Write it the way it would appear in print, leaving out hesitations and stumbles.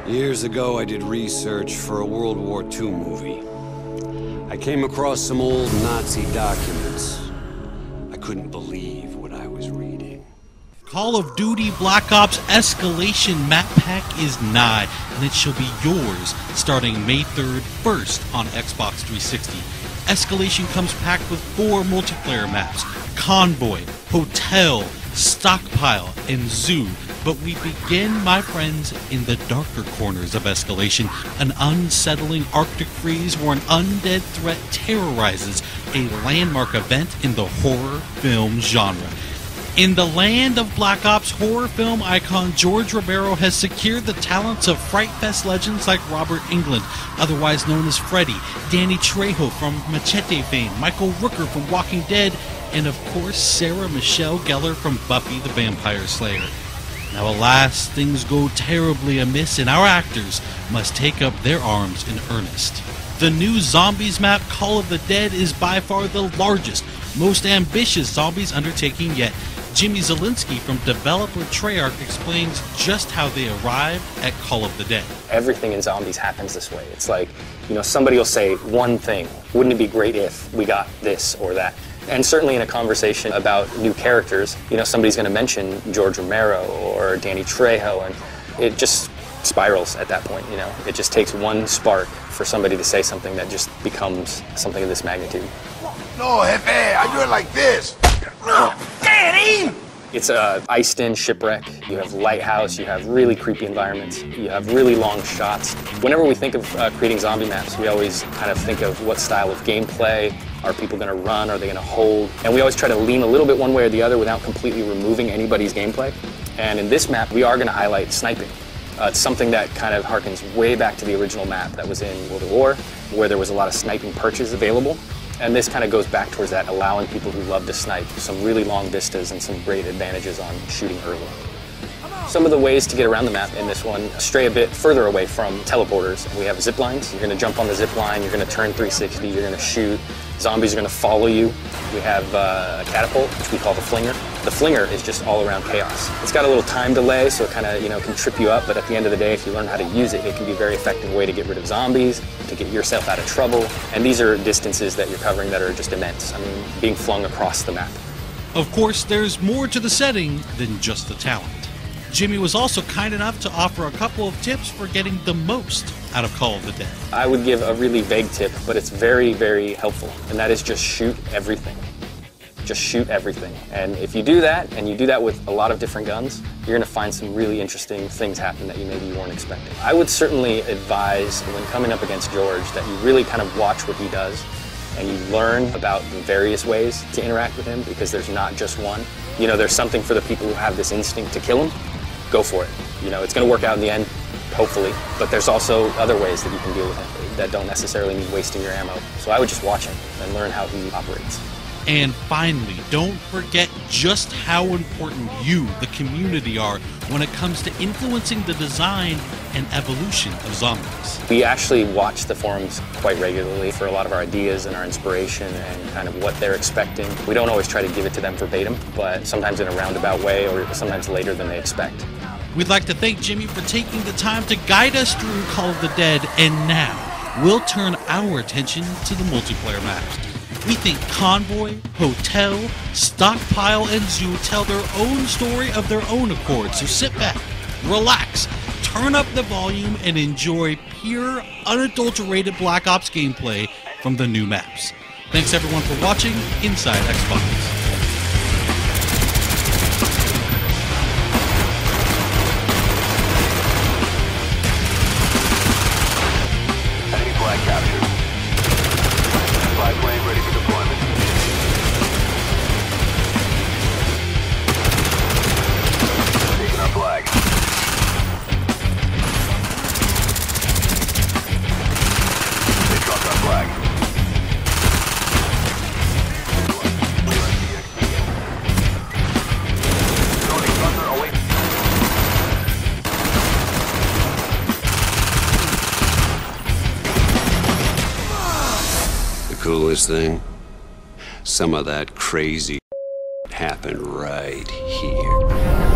Years ago, I did research for a World War II movie. I came across some old Nazi documents. I couldn't believe what I was reading. Call of Duty Black Ops Escalation map pack is nigh, and it shall be yours starting May 3rd, first on Xbox 360. Escalation comes packed with 4 multiplayer maps: Convoy, Hotel, Stockpile, and Zoo. But we begin, my friends, in the darker corners of Escalation, an unsettling Arctic freeze where an undead threat terrorizes a landmark event in the horror film genre. In the land of Black Ops, horror film icon George Romero has secured the talents of Fright Fest legends like Robert Englund, otherwise known as Freddy, Danny Trejo from Machete fame, Michael Rooker from Walking Dead, and of course Sarah Michelle Gellar from Buffy the Vampire Slayer. Now alas, things go terribly amiss and our actors must take up their arms in earnest. The new Zombies map, Call of the Dead, is by far the largest, most ambitious zombies undertaking yet. Jimmy Zielinski from developer Treyarch explains just how they arrived at Call of the Dead. Everything in zombies happens this way. It's like, somebody will say one thing. Wouldn't it be great if we got this or that? And certainly in a conversation about new characters, somebody's going to mention George Romero or Danny Trejo, and it just spirals at that point. It just takes one spark for somebody to say something that just becomes something of this magnitude. No, Jefe, I do it like this. Daddy! It's a iced-in shipwreck. You have lighthouse, you have really creepy environments, you have really long shots. Whenever we think of creating zombie maps, we always kind of think of what style of gameplay. Are people going to run? Are they going to hold? And we always try to lean a little bit one way or the other without completely removing anybody's gameplay. And in this map, we are going to highlight sniping. It's something that kind of harkens way back to the original map that was in World at War, where there was a lot of sniping perches available. And this kind of goes back towards that, allowing people who love to snipe some really long vistas and some great advantages on shooting early. Some of the ways to get around the map in this one stray a bit further away from teleporters. We have zip lines. You're going to jump on the zip line, you're going to turn 360, you're going to shoot. Zombies are going to follow you. We have a catapult, which we call the flinger. The flinger is just all around chaos. It's got a little time delay, so it kind of can trip you up, but at the end of the day, if you learn how to use it, it can be a very effective way to get rid of zombies, to get yourself out of trouble. And these are distances that you're covering that are just immense. I mean, being flung across the map. Of course, there's more to the setting than just the talent. Jimmy was also kind enough to offer a couple of tips for getting the most out of Call of the Dead. I would give a really vague tip, but it's very, very helpful, and that is just shoot everything. Just shoot everything. And if you do that, and you do that with a lot of different guns, you're going to find some really interesting things happen that you maybe weren't expecting. I would certainly advise, when coming up against George, that you really kind of watch what he does, and you learn about the various ways to interact with him, because there's not just one. There's something for the people who have this instinct to kill him. Go for it. It's going to work out in the end, hopefully, but there's also other ways that you can deal with him that don't necessarily mean wasting your ammo. So I would just watch him and learn how he operates. And finally, don't forget just how important you, the community, are when it comes to influencing the design and evolution of zombies. We actually watch the forums quite regularly for a lot of our ideas and our inspiration and kind of what they're expecting. We don't always try to give it to them verbatim, but sometimes in a roundabout way or sometimes later than they expect. We'd like to thank Jimmy for taking the time to guide us through Call of the Dead, and now we'll turn our attention to the multiplayer maps. We think Convoy, Hotel, Stockpile, and Zoo tell their own story of their own accord, so sit back, relax, turn up the volume, and enjoy pure, unadulterated Black Ops gameplay from the new maps. Thanks everyone for watching Inside Xbox. Flag. coolest thing? Some of that crazy happened right here.